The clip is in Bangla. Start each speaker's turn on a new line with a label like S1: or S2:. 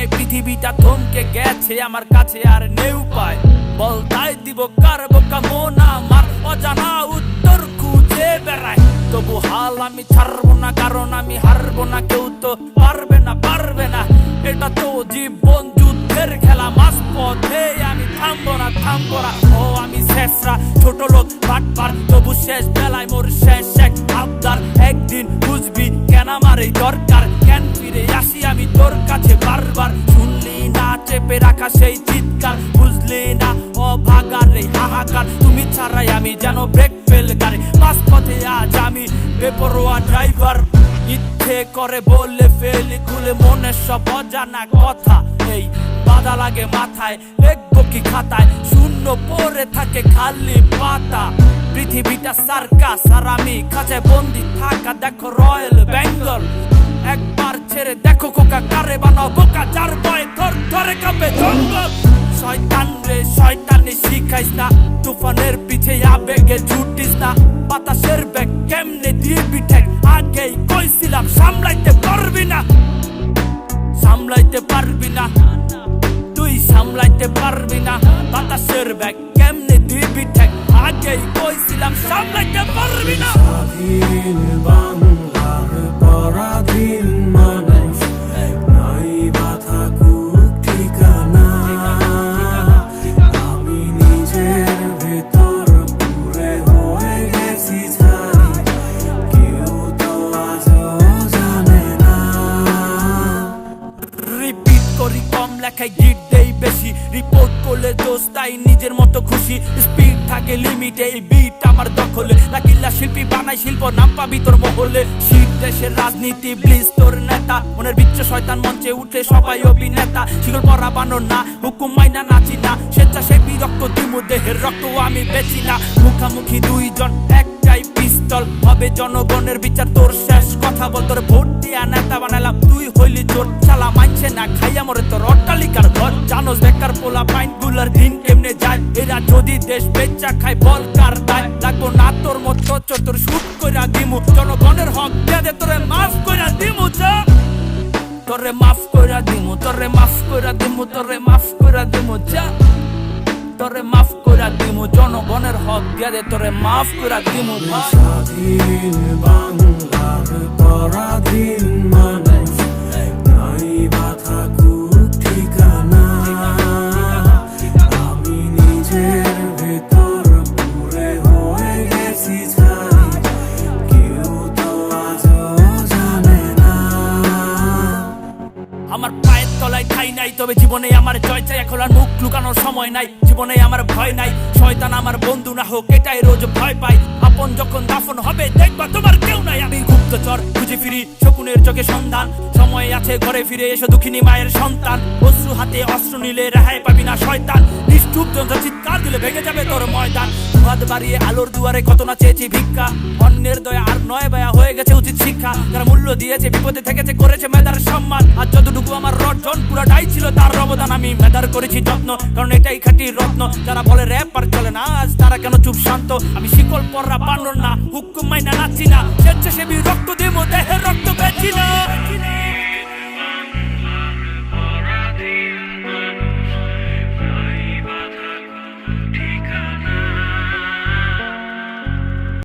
S1: সময় পৃথিবীটা থমকে গেছে আমার কাছে আর নেই উপায়। বল তাই দিব কার বোকা মন আমার অজানা উত্তর খুঁজে বেড়ায়। তবু হাল আমি ছাড়বো না, কারণ আমি হারবো না, কেউ তো পারবে না। এটা তো জীবন যুদ্ধের খেলা, মাঝ পথে আমি থামবো না। ও আমি শেষরা ছোট লোক বাটবার, তবু শেষ বেলায় মোর শেষ এক আবদার। একদিন বুঝবি কেন আমার এই দরকার, কেন ফিরে আসি আমি তোর কাছে বারবার। শুনলি না চেপে রাখা সেই চিৎকার, বুঝলি না অভাগার এই হাহাকার। তুমি ছাড়াই আমি যেন ব্রেক ফেল গাড়ি, মাঝ পথে আজ আমি বেপরোয়া ড্রাইভার। ইচ্ছে করে বলে ফেলি খুলে মনের সব অজানা কথা। এই বাধা লাগে মাথায়, লিখবো কি খাতায়, শূন্য পড়ে থাকে খালি পাতা। পৃথিবীটা সার্কাস আর আমি খাঁচায় বন্দি থাকা, দেখো রয়্যাল বেঙ্গল। একবার ছেড়ে দেখো কোকা কারে বানাও বোকা, যার ভয়ে থর থরে কাঁপে জঙ্গল। শয়তান রে শয়তানি শিখাইস না, তুফানের পিছে আবেগে ছুটিস না। বাতাসের ব্যাগ কেমনে দিবি ঠেক, আগেই কইছিলাম সামলাইতে পারবি না। তুই সামলাইতে পারবি না। বাতাসের ব্যাগ কেমনে দিবি ঠেক, আগেই কইছিলাম সামলাইতে পারবি না।
S2: স্বাধীন বাংলার পরাধীন মানুষ, নাই বাধা কুক ঠিকানা। আমি নিজের ভেতর পুরে হয়ে গেছি ছাই, কেউ তো আজও জানে না।
S1: রিপিট করি কম লেখায় গিট দেই বেশি, রিপোর্ট করলে দোষ তাই নিজের মতো খুশি। স্পিড থাকে লিমিটে, এই বিট আমার দখলে। লাকিল্লা শিল্পী বানাই শিল্প, নাম পাবি তোর মহলে। শীত দেশের রাজনীতি ব্লিজ তোর নেতা, মনের বিচ্ছ শয়তান মঞ্চে উঠে সবাই অভিনেতা। শিকল পরা বানর না, হুকুম মাইনা নাচি না, স্বেচ্ছাসেবী রক্ত দিমু দেহের রক্ত আমি বেচি না। মুখামুখি দুইজন একটাই পিস্তল, হবে জনগণের বিচার তোর শেষ কথা বল। তোর ভোট দিয়া নেতা বানালাম, তুই হইলি চোর শালা, মানছে না খাইয়া মরে তোর অট্টালিকার ঘর। জানোস বেকার পোলা পাইন গুলার দিন কেমনে যায়, এরা যদি দেশ বেচা খায় বল কার দায়। লাগবো না তোর মতো চতুর শুট কইরা দিমু, জনগণের হক দে তোরে মাফ কইরা দিমু। তোরে মাফ কইরা দিমু, তোরে মাফ কইরা দিমু, তোরে মাফ কইরা দিমু। তোরে মাফ কইরা দিমু, জনগণের হক দে তোরে মাফ কইরা দিমু।
S2: স্বাধীন বাংলার পরাধীন মানুষ, নাই বাধা কুক ঠিকানা। আমি নিজের ভেতর পুরে হয়ে গেছি ছাই, কেউ তো আজও জানে না।
S1: আমার পায়ের তলায় ঠাই নাই, তবে জীবনে আমার জয় চাই। এখন আর মুখ লুকানোর সময় নাই, জীবনে আমার ভয় নাই। শয়তান আমার বন্ধু না হোক এটাই রোজ ভয় পাই। আপন যখন দাফন হবে দেখবা তোমার কেউ নাই। আমি গুপ্তচর খুঁজে ফিরি শকুনের চোখে সন্ধান, সময় আছে ঘরে ফিরে এসো দুঃখিনী মায়ের সন্তান। অশ্রু হাতে অস্ত্র নিলে রেহাই পাবি না শয়তান, নিষ্ঠুর যন্ত্র চিৎকার দিলে ভেঙে যাবে তোর ময়দান। হাত বাড়িয়ে আলোর দুয়ারে কত না চেয়েছি ভিক্ষা, অন্যের দয়া আর নয় বয়া হয়ে গেছে উচিত শিক্ষা। যারা মূল্য দিয়েছে বিপদে থেকেছে করেছে মেধার সম্মান, আর যতটুকু আমার রজন পুরোটাই ছিল তার অবদান। আমি মেধার করেছি যত্ন, কারণ এটাই খাঁটি রত্ন। যারা বলে র্যাপ আর চলে না, আজ তারা কেন চুপ শান্ত। আমি শিকল পররা বানর না, হুকুম মাইনা নাচি না, স্বেচ্ছাসেবী রক্ত দেবো দেহের রক্ত বেচি না।